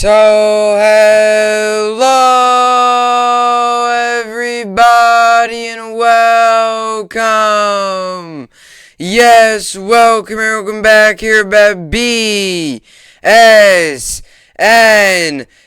So, hello everybody and welcome. Yes, welcome back here by BSN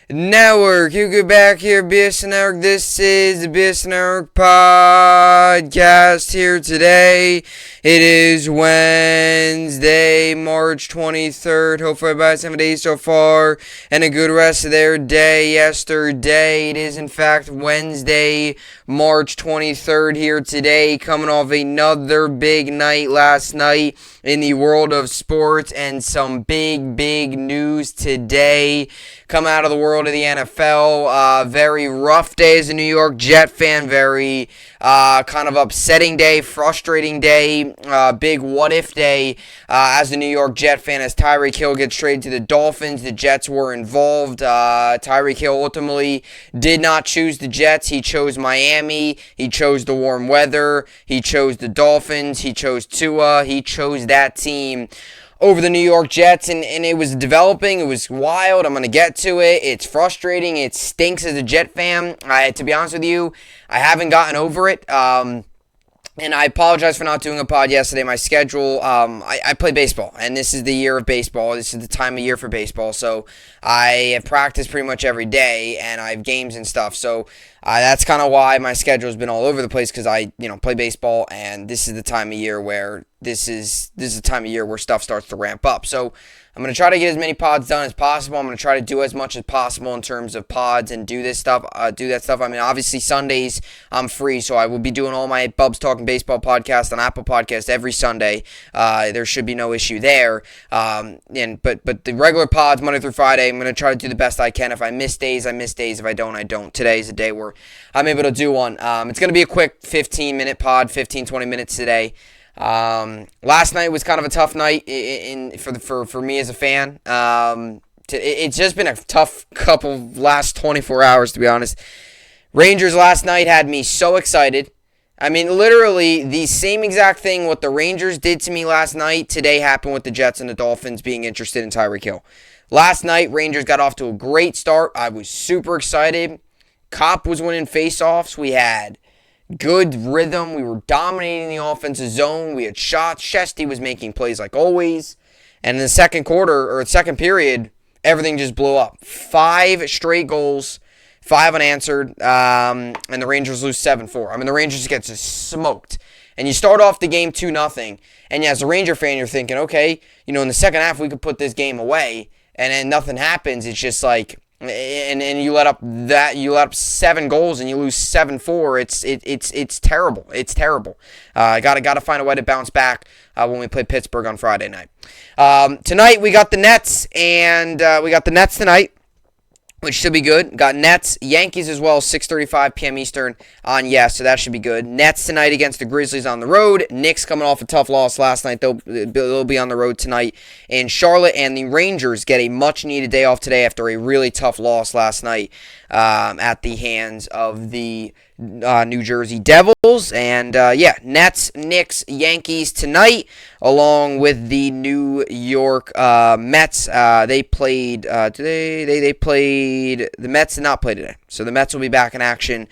Network. You get back here, BSN Network. This is the BSN Network podcast here today. It is Wednesday, March 23rd. Hopefully everybody's having a day so far and a good rest of their day yesterday. It is, in fact, Wednesday, March 23rd here today, coming off another big night last night in the world of sports and some big news today come out of the world of the NFL. Very rough day as a New York Jet fan. Very kind of upsetting day, frustrating day, big what-if day as a New York Jet fan as Tyreek Hill gets traded to the Dolphins. The Jets were involved. Tyreek Hill ultimately did not choose the Jets. He chose Miami. He chose the warm weather. He chose the Dolphins. He chose Tua. He chose that team over the New York Jets, and it was developing. It was wild. I'm going to get to it. It's frustrating. It stinks as a Jet fan. To be honest with you, I haven't gotten over it. And I apologize for not doing a pod yesterday. My schedule, I play baseball, and this is the year of baseball. This is the time of year for baseball, so I have practiced pretty much every day, and I have games and stuff. So that's kind of why my schedule has been all over the place, because I play baseball, and this is the time of year where this is the time of year where stuff starts to ramp up. So I'm going to try to get as many pods done as possible. I'm going to try to do as much as possible in terms of pods and do that stuff. I mean, obviously Sundays I'm free, so I will be doing all my Bubs Talking Baseball podcast on Apple Podcasts every Sunday. There should be no issue there. But the regular pods, Monday through Friday, I'm going to try to do the best I can. If I miss days, I miss days. If I don't, I don't. Today is a day where I'm able to do one. It's going to be a quick 15-minute pod, 15-20 minutes today. Last night was kind of a tough night for me as a fan. It's just been a tough couple last 24 hours, to be honest. Rangers last night had me so excited. I mean, literally the same exact thing what the Rangers did to me last night today happened with the Jets and the Dolphins being interested in Tyreek Hill. Last night, Rangers got off to a great start. I was super excited. Kopp was winning faceoffs. We had good rhythm. We were dominating the offensive zone. We had shots. Shesty was making plays like always. And in the second quarter, or second period, everything just blew up. 5 straight goals, 5 unanswered, and the Rangers lose 7-4. I mean, the Rangers get just smoked. And you start off the game 2-0, and as a Ranger fan, you're thinking, okay, in the second half, we could put this game away, and then nothing happens. It's just like, and you let up 7 goals and you lose 7-4. It's terrible. It's terrible. Gotta find a way to bounce back when we play Pittsburgh on Friday night. Tonight we got the Nets, and we got the Nets tonight, which should be good. Got Nets, Yankees as well, 6:35 p.m. Eastern on Yes, so that should be good. Nets tonight against the Grizzlies on the road. Knicks coming off a tough loss last night. They'll be on the road tonight in Charlotte, and the Rangers get a much-needed day off today after a really tough loss last night at the hands of the New Jersey Devils. And Nets, Knicks, Yankees tonight, along with the New York Mets. They played today. They played. The Mets did not play today, so the Mets will be back in action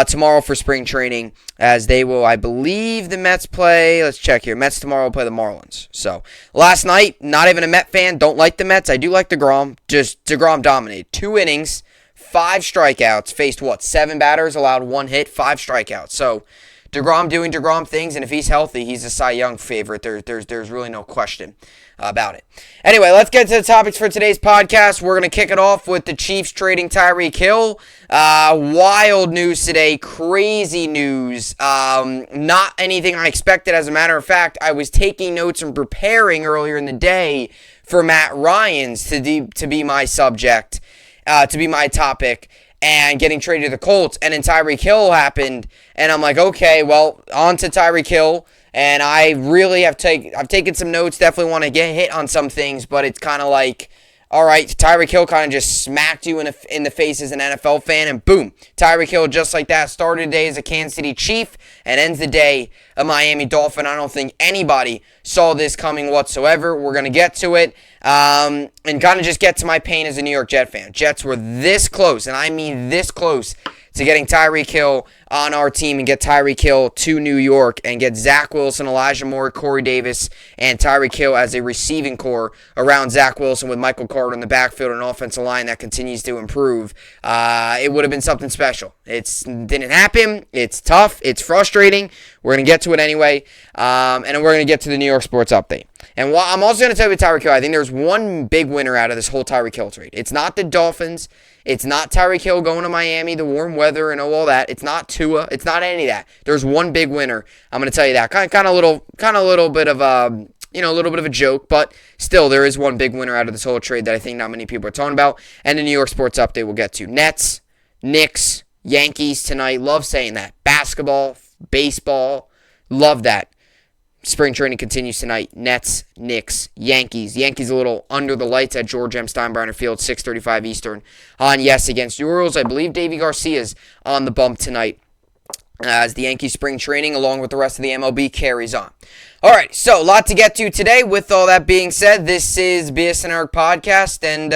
tomorrow for spring training, as they will, I believe, the Mets play. Let's check here. Mets tomorrow will play the Marlins. So last night, not even a Met fan. Don't like the Mets. I do like DeGrom. Just DeGrom dominated. 2 innings. 5 strikeouts, faced 7 batters, allowed 1 hit, 5 strikeouts. So DeGrom doing DeGrom things, and if he's healthy, he's a Cy Young favorite. There's really no question about it. Anyway, let's get to the topics for today's podcast. We're going to kick it off with the Chiefs trading Tyreek Hill. Wild news today, crazy news. Not anything I expected. As a matter of fact, I was taking notes and preparing earlier in the day for Matt Ryan's to be my subject. To be my topic, and getting traded to the Colts, and then Tyreek Hill happened, and I'm like, okay, well, on to Tyreek Hill, and I really I've taken some notes, definitely want to get hit on some things, but it's kind of like, all right, Tyreek Hill kind of just smacked you in the face as an NFL fan, and boom, Tyreek Hill just like that started the day as a Kansas City Chief and ends the day a Miami Dolphin. I don't think anybody saw this coming whatsoever. We're going to get to it and kind of just get to my pain as a New York Jet fan. Jets were this close, and I mean this close, to getting Tyreek Hill on our team and get Tyreek Hill to New York and get Zach Wilson, Elijah Moore, Corey Davis, and Tyreek Hill as a receiving core around Zach Wilson with Michael Carter in the backfield and an offensive line that continues to improve. It would have been something special. It didn't happen. It's tough. It's frustrating. We're going to get to it anyway, and then we're going to get to the New York Sports Update. And I'm also going to tell you with Tyreek Hill, I think there's one big winner out of this whole Tyreek Hill trade. It's not the Dolphins. It's not Tyreek Hill going to Miami, the warm weather and all that. It's not Tua. It's not any of that. There's one big winner. I'm going to tell you that. Kind of a little bit of a little bit of a joke, but still there is one big winner out of this whole trade that I think not many people are talking about. And the New York Sports Update we'll get to. Nets, Knicks, Yankees tonight. Love saying that. Basketball, baseball. Love that. Spring training continues tonight. Nets, Knicks, Yankees. Yankees a little under the lights at George M. Steinbrenner Field, 6:35 Eastern. On yes against the Orioles. I believe Davey Garcia's on the bump tonight as the Yankees spring training along with the rest of the MLB carries on. All right, so a lot to get to today. With all that being said, this is BSN Podcast, and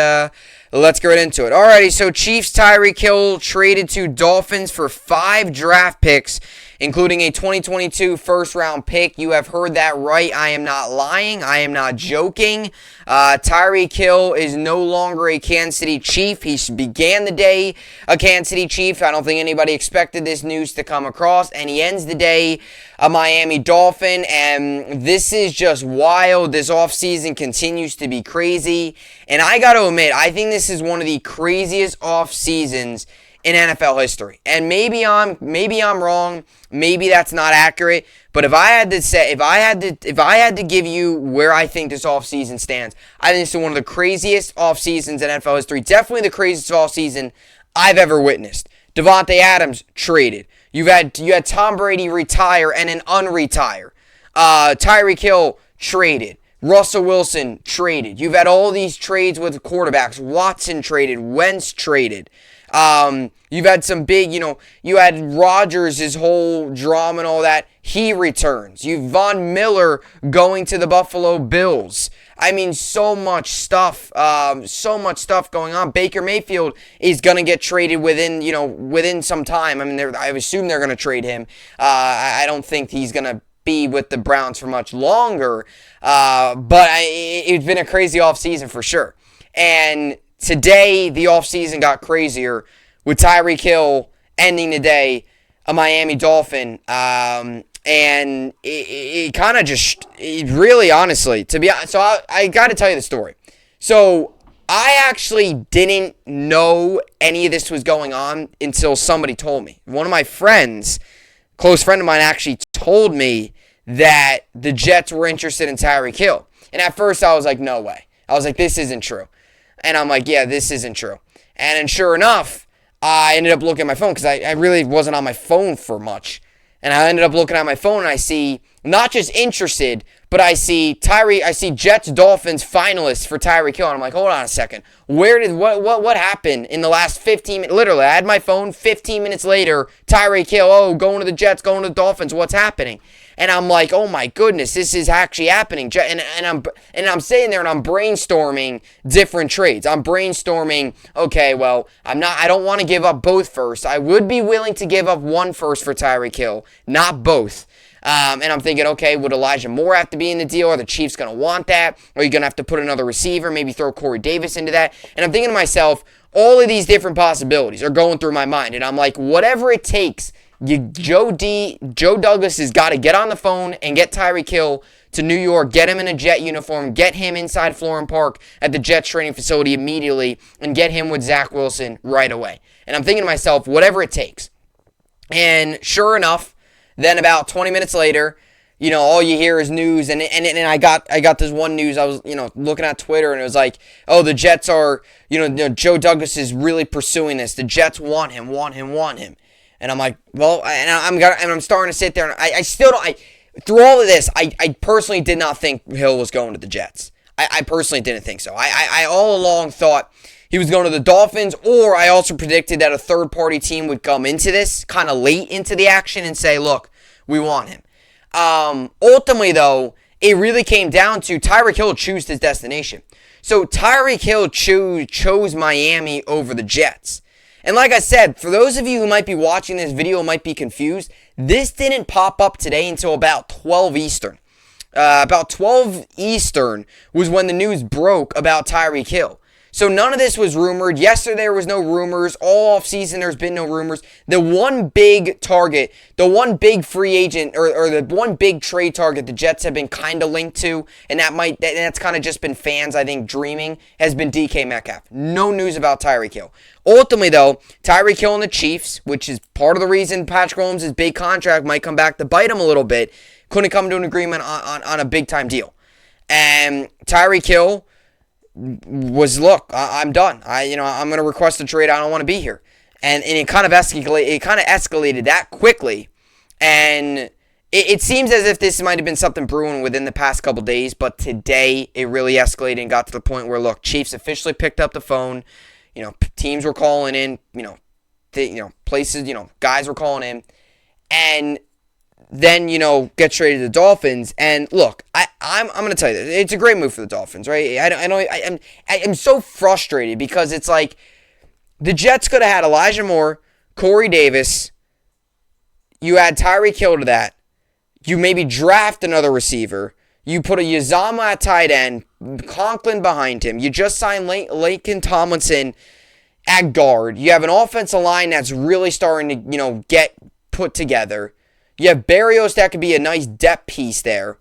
let's get right into it. Alrighty, so Chiefs Tyreek Hill traded to Dolphins for 5 draft picks, including a 2022 first-round pick. You have heard that right. I am not lying. I am not joking. Tyreek Hill is no longer a Kansas City Chief. He began the day a Kansas City Chief. I don't think anybody expected this news to come across, and he ends the day a Miami Dolphin, and this is just wild. This offseason continues to be crazy, and I got to admit, I think this is one of the craziest offseasons in NFL history. And maybe I'm wrong, maybe that's not accurate, but if I had to give you where I think this offseason stands, I think this is one of the craziest offseasons in NFL history. Definitely the craziest offseason I've ever witnessed. Devontae Adams traded. You had Tom Brady retire and then unretire. Tyreek Hill traded. Russell Wilson traded. You've had all these trades with quarterbacks. Watson traded. Wentz traded. You've had some big, you had Rodgers, his whole drama and all that. He returns. You've Von Miller going to the Buffalo Bills. I mean, so much stuff going on. Baker Mayfield is going to get traded within some time. I mean, I assume they're going to trade him. I don't think he's going to be with the Browns for much longer. But it's been a crazy offseason for sure. And today, the offseason got crazier with Tyreek Hill ending the day a Miami Dolphin. And it kind of just, really honestly, to be honest, so I got to tell you the story. So I actually didn't know any of this was going on until somebody told me. One of my friends, close friend of mine, actually told me that the Jets were interested in Tyreek Hill. And at first I was like, no way. I was like, this isn't true. And I'm like, yeah, this isn't true. And then sure enough, I ended up looking at my phone because I really wasn't on my phone for much. And I ended up looking at my phone and I see, not just interested, but I see Jets Dolphins finalists for Tyreek Hill. And I'm like, hold on a second. What happened in the last 15 minutes? Literally, I had my phone 15 minutes later, Tyreek Hill, going to the Jets, going to the Dolphins, what's happening? And I'm like, oh my goodness, this is actually happening. And I'm sitting there and I'm brainstorming different trades. I'm brainstorming, okay, well, I don't want to give up both firsts. I would be willing to give up one first for Tyreek Hill, not both. And I'm thinking, okay, would Elijah Moore have to be in the deal? Are the Chiefs going to want that? Are you going to have to put another receiver, maybe throw Corey Davis into that? And I'm thinking to myself, all of these different possibilities are going through my mind. And I'm like, whatever it takes, Joe Douglas has got to get on the phone and get Tyreek Hill to New York, get him in a Jet uniform, get him inside Florham Park at the Jets training facility immediately, and get him with Zach Wilson right away. And I'm thinking to myself, whatever it takes. And sure enough, then about 20 minutes later, all you hear is news, and I got this one news. I was, looking at Twitter, and it was like, oh, the Jets are, Joe Douglas is really pursuing this. The Jets want him. And I'm like, well, I'm starting to sit there, and I still don't. Through all of this, I personally did not think Hill was going to the Jets. I personally didn't think so. I all along thought he was going to the Dolphins, or I also predicted that a third-party team would come into this kind of late into the action and say, look, we want him. Ultimately, though, it really came down to Tyreek Hill choose his destination. So Tyreek Hill chose Miami over the Jets. And like I said, for those of you who might be watching this video and might be confused, this didn't pop up today until about 12 Eastern. About 12 Eastern was when the news broke about Tyreek Hill. So none of this was rumored. Yesterday there was no rumors. All offseason there's been no rumors. The one big target, the one big free agent, or the one big trade target the Jets have been kind of linked to, and that's kind of just been fans, I think, dreaming, has been DK Metcalf. No news about Tyreek Hill. Ultimately, though, Tyreek Hill and the Chiefs, which is part of the reason Patrick Mahomes' big contract might come back to bite him a little bit, couldn't come to an agreement on a big-time deal. And Tyreek Hill was, look, I'm done. I'm going to request a trade. I don't want to be here. And it kind of escalated that quickly. And it seems as if this might have been something brewing within the past couple days, but today it really escalated and got to the point where, look, Chiefs officially picked up the phone. Teams were calling in, places, guys were calling in. And then, get traded to the Dolphins. And look, I'm going to tell you this. It's a great move for the Dolphins, right? I'm so frustrated because it's like the Jets could have had Elijah Moore, Corey Davis. You add Tyreek Hill to that. You maybe draft another receiver. You put a Uzomah at tight end, Conklin behind him. You just signed Laken Tomlinson at guard. You have an offensive line that's really starting to, get put together. You have Berrios that could be a nice depth piece there.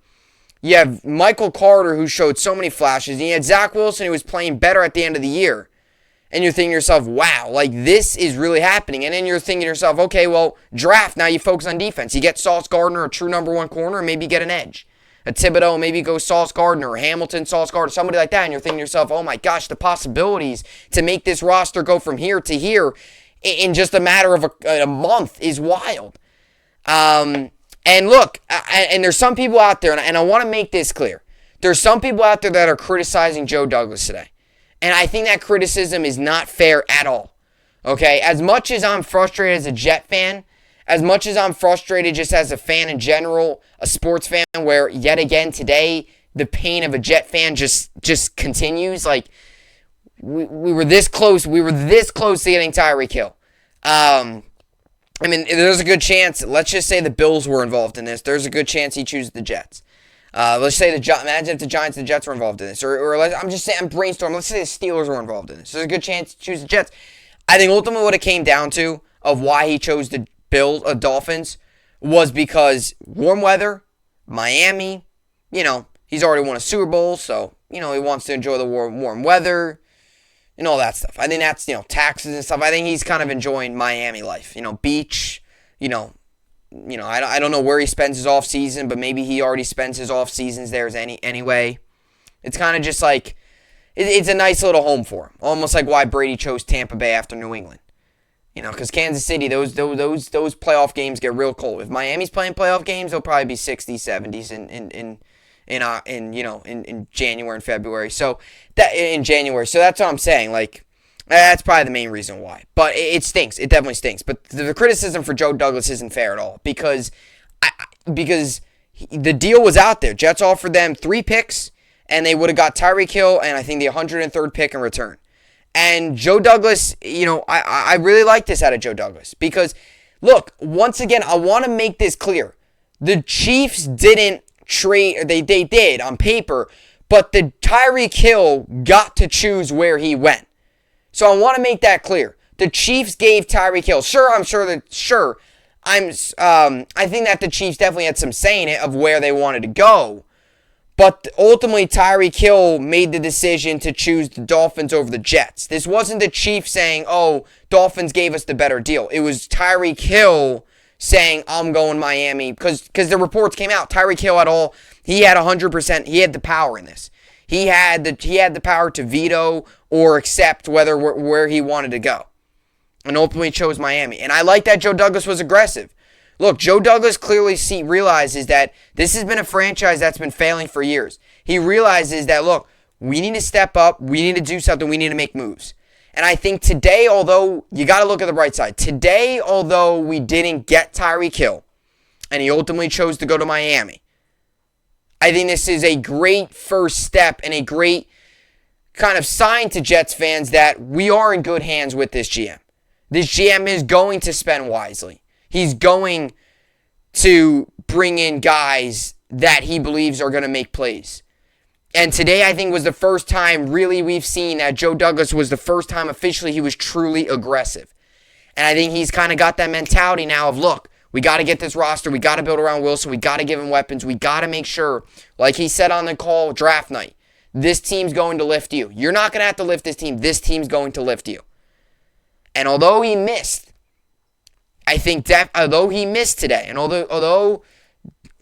You have Michael Carter, who showed so many flashes. And you had Zach Wilson, who was playing better at the end of the year. And you're thinking to yourself, wow, like this is really happening. And then you're thinking to yourself, okay, well, draft. Now you focus on defense. You get Sauce Gardner, a true number one corner, and maybe get an edge. A Thibodeau, maybe go Sauce Gardner, or Hamilton, Sauce Gardner, somebody like that. And you're thinking to yourself, oh my gosh, the possibilities to make this roster go from here to here in just a matter of a month is wild. And look, and there's some people out there, and I want to make this clear. There's some people out there that are criticizing Joe Douglas today. And I think that criticism is not fair at all. Okay? As much as I'm frustrated as a Jet fan, as much as I'm frustrated just as a fan in general, a sports fan, where yet again today, the pain of a Jet fan just continues. Like, we were this close. We were this close to getting Tyreek Hill. There's a good chance. Let's just say the Bills were involved in this. There's a good chance he chooses the Jets. Let's say imagine if the Giants and the Jets were involved in this. Or I'm just saying, I'm brainstorming. Let's say the Steelers were involved in this. There's a good chance to choose the Jets. I think ultimately what it came down to of why he chose the Dolphins was because warm weather, Miami, he's already won a Super Bowl, so, he wants to enjoy the warm weather and all that stuff. I think that's, taxes and stuff. I think he's kind of enjoying Miami life, beach, I don't know where he spends his off season, but maybe he already spends his off seasons there anyway. It's kind of just like, it's a nice little home for him. Almost like why Brady chose Tampa Bay after New England. Because Kansas City, those playoff games get real cold. If Miami's playing playoff games, they'll probably be 60s, 70s in January and February. So that's what I'm saying. Like, that's probably the main reason why. But it stinks. It definitely stinks. But the criticism for Joe Douglas isn't fair at all because the deal was out there. Jets offered them 3 picks, and they would have got Tyreek Hill and I think the 103rd pick in return. And Joe Douglas, I really like this out of Joe Douglas because, look, once again, I want to make this clear. The Chiefs didn't trade, they did on paper, but the Tyreek Hill got to choose where he went. So I want to make that clear. The Chiefs gave Tyreek Hill. I think that the Chiefs definitely had some say in it of where they wanted to go. But ultimately, Tyreek Hill made the decision to choose the Dolphins over the Jets. This wasn't the Chiefs saying, oh, Dolphins gave us the better deal. It was Tyreek Hill saying, I'm going Miami. Because the reports came out. Tyreek Hill he had 100%, he had the power in this. He had the power to veto or accept where he wanted to go. And ultimately chose Miami. And I like that Joe Douglas was aggressive. Look, Joe Douglas clearly realizes that this has been a franchise that's been failing for years. He realizes that, look, We need to step up. We need to do something. We need to make moves. And I think today, although you got to look at the bright side. Today, although we didn't get Tyreek Hill, and he ultimately chose to go to Miami, I think this is a great first step and a great kind of sign to Jets fans that we are in good hands with this GM. This GM is going to spend wisely. He's going to bring in guys that he believes are going to make plays. And today, I think, was the first time really we've seen that Joe Douglas was the first time officially he was truly aggressive. And I think he's kind of got that mentality now of, look, we got to get this roster. We got to build around Wilson. We got to give him weapons. We got to make sure, like he said on the call draft night, this team's going to lift you. You're not going to have to lift this team. This team's going to lift you. And although he missed, I think although he missed today, and although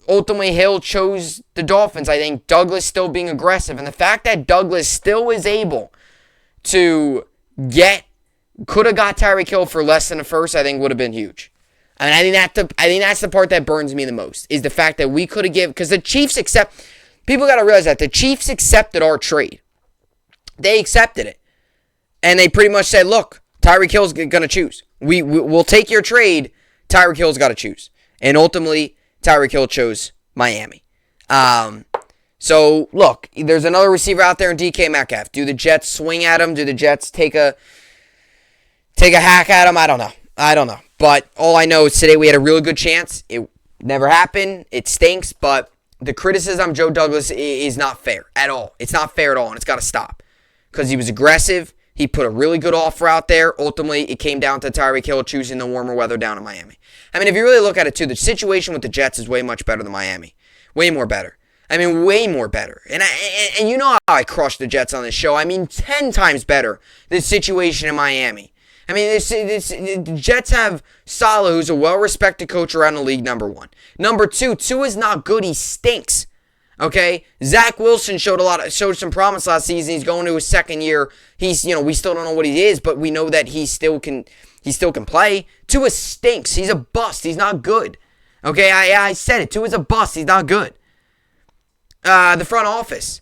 ultimately Hill chose the Dolphins, I think Douglas still being aggressive. And the fact that Douglas still is able to could have got Tyreek Hill for less than a first, I think would have been huge. And I think that's the part that burns me the most, is the fact that we could have given, because the Chiefs people got to realize that the Chiefs accepted our trade. They accepted it. And they pretty much said, look, Tyreek Hill's going to choose. We'll take your trade. Tyreek Hill's got to choose. And ultimately, Tyreek Hill chose Miami. So, look, there's another receiver out there in DK Metcalf. Do the Jets swing at him? Do the Jets take a hack at him? I don't know. But all I know is today we had a really good chance. It never happened. It stinks. But the criticism Joe Douglas is not fair at all. It's not fair at all, and it's got to stop. Because he was aggressive. He put a really good offer out there. Ultimately, it came down to Tyreek Hill choosing the warmer weather down in Miami. I mean, if you really look at it, too, the situation with the Jets is way much better than Miami. Way more better. I mean, way more better. And you know how I crushed the Jets on this show. I mean, 10 times better, the situation in Miami. I mean, the Jets have Saleh, who's a well-respected coach around the league, number one. Number two, Tua is not good. He stinks. Okay? Zach Wilson showed some promise last season. He's going to his second year. We still don't know what he is, but we know that he still can play. Tua stinks. He's a bust. He's not good. Okay? I said it. Tua's a bust. He's not good. The front office.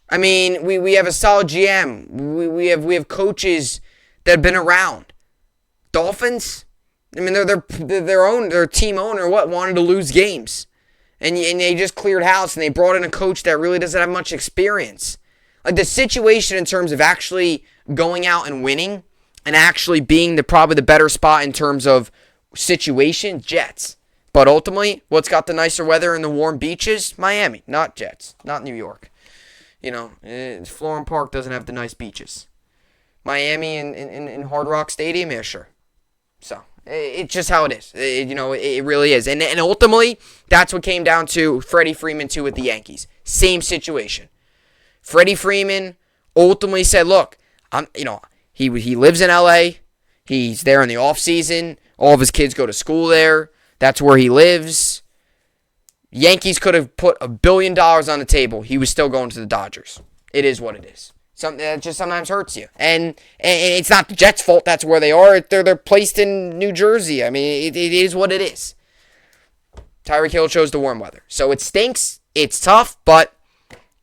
I mean, we have a solid GM. We have coaches that have been around. Dolphins, I mean, their team owner wanted to lose games. And they just cleared house, and they brought in a coach that really doesn't have much experience. Like, the situation in terms of actually going out and winning and actually being probably the better spot in terms of situation, Jets. But ultimately, what's got the nicer weather and the warm beaches? Miami, not Jets, not New York. Florham Park doesn't have the nice beaches. Miami and Hard Rock Stadium, yeah, sure. So, it's just how it is. It really is. And ultimately, that's what came down to Freddie Freeman, too, with the Yankees. Same situation. Freddie Freeman ultimately said, look, he lives in L.A. He's there in the offseason. All of his kids go to school there. That's where he lives. Yankees could have put $1 billion on the table. He was still going to the Dodgers. It is what it is. Something that just sometimes hurts you. And it's not the Jets' fault that's where they are. They're placed in New Jersey. I mean, it is what it is. Tyreek Hill chose the warm weather. So it stinks. It's tough. But,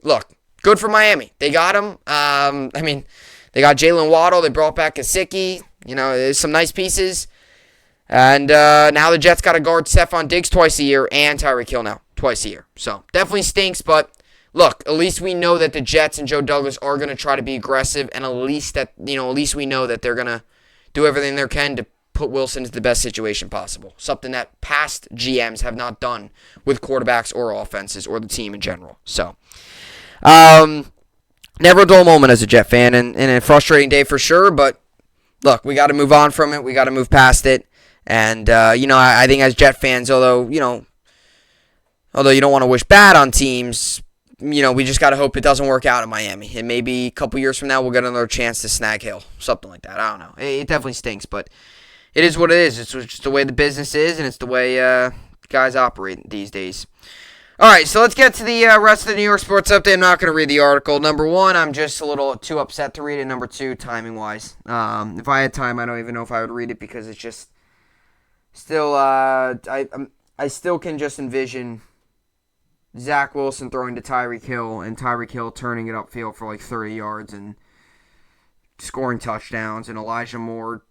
look, good for Miami. They got him. They got Jalen Waddle. They brought back Gesicki. There's some nice pieces. And now the Jets got to guard Stephon Diggs twice a year and Tyreek Hill now twice a year. So definitely stinks, but look, at least we know that the Jets and Joe Douglas are going to try to be aggressive, and at least we know that they're going to do everything they can to put Wilson into the best situation possible. Something that past GMs have not done with quarterbacks or offenses or the team in general. So, never a dull moment as a Jet fan, and a frustrating day for sure, but look, we got to move on from it. We got to move past it. And, I think as Jet fans, although you don't want to wish bad on teams, we just got to hope it doesn't work out in Miami. And maybe a couple years from now, we'll get another chance to snag Hill. Something like that. I don't know. It definitely stinks, but it is what it is. It's just the way the business is, and it's the way guys operate these days. All right, so let's get to the rest of the New York sports update. I'm not going to read the article. Number one, I'm just a little too upset to read it. Number two, timing-wise. If I had time, I don't even know if I would read it because it's just still, I still can just envision Zach Wilson throwing to Tyreek Hill, and Tyreek Hill turning it upfield for like 30 yards and scoring touchdowns, and Elijah Moore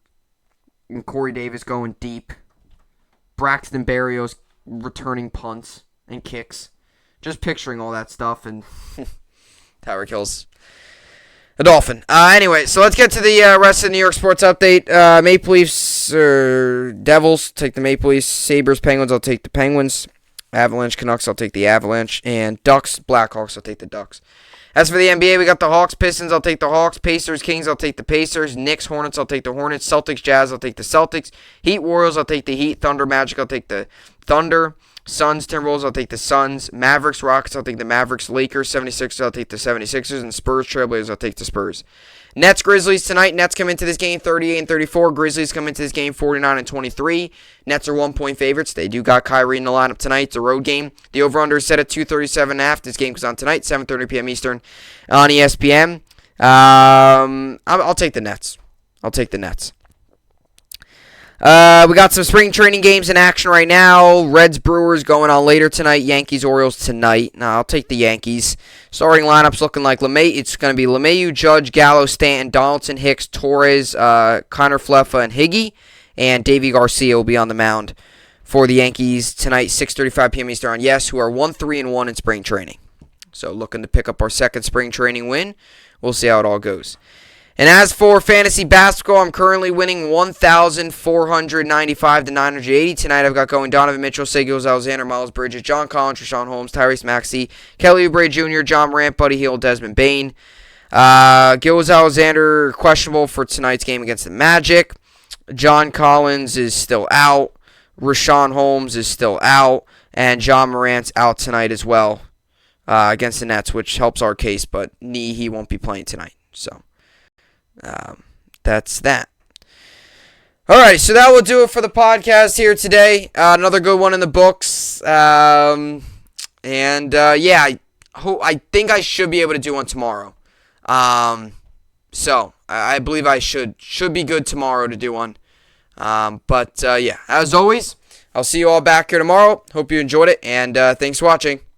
and Corey Davis going deep. Braxton Berrios returning punts and kicks. Just picturing all that stuff, and Tyreek Hill's a Dolphin. Anyway, so let's get to the rest of the New York sports update. Maple Leafs or Devils, take the Maple Leafs. Sabres, Penguins, I'll take the Penguins. Avalanche, Canucks, I'll take the Avalanche. And Ducks, Blackhawks, I'll take the Ducks. As for the NBA, we got the Hawks, Pistons, I'll take the Hawks. Pacers, Kings, I'll take the Pacers. Knicks, Hornets, I'll take the Hornets. Celtics, Jazz, I'll take the Celtics. Heat, Warriors, I'll take the Heat. Thunder, Magic, I'll take the Thunder. Suns, Timberwolves, I'll take the Suns. Mavericks, Rockets, I'll take the Mavericks. Lakers, 76ers, I'll take the 76ers. And Spurs, Trailblazers, I'll take the Spurs. Nets, Grizzlies tonight. Nets come into this game 38-34. Grizzlies come into this game 49-23. Nets are 1-point favorites. They do got Kyrie in the lineup tonight. It's a road game. The over-under is set at 237.5. This game goes on tonight, 7:30 p.m. Eastern on ESPN. I'll take the Nets. I'll take the Nets. We got some spring training games in action right now. Reds, Brewers going on later tonight. Yankees, Orioles tonight. Now, I'll take the Yankees. Starting lineups looking like it's going to be LeMahieu, Judge, Gallo, Stanton, Donaldson, Hicks, Torres, Connor Fleffa, and Higgy. And Davy Garcia will be on the mound for the Yankees tonight, 6:35 p.m. Eastern on Yes, who are 1-3-1 in spring training. So looking to pick up our second spring training win. We'll see how it all goes. And as for fantasy basketball, I'm currently winning 1,495 to 980. Tonight I've got going Donovan Mitchell, Shai Gilgeous-Alexander, Miles Bridges, John Collins, Rashawn Holmes, Tyrese Maxey, Kelly Oubre Jr., John Morant, Buddy Hield, Desmond Bane. Gilgeous-Alexander questionable for tonight's game against the Magic. John Collins is still out. Rashawn Holmes is still out. And John Morant's out tonight as well against the Nets, which helps our case, but he won't be playing tonight. So that's that. All right, so that will do it for the podcast here today. Another good one in the books. Yeah, I think I should be able to do one tomorrow. So I believe I should be good tomorrow to do one. Yeah, as always, I'll see you all back here tomorrow. Hope you enjoyed it, and thanks for watching.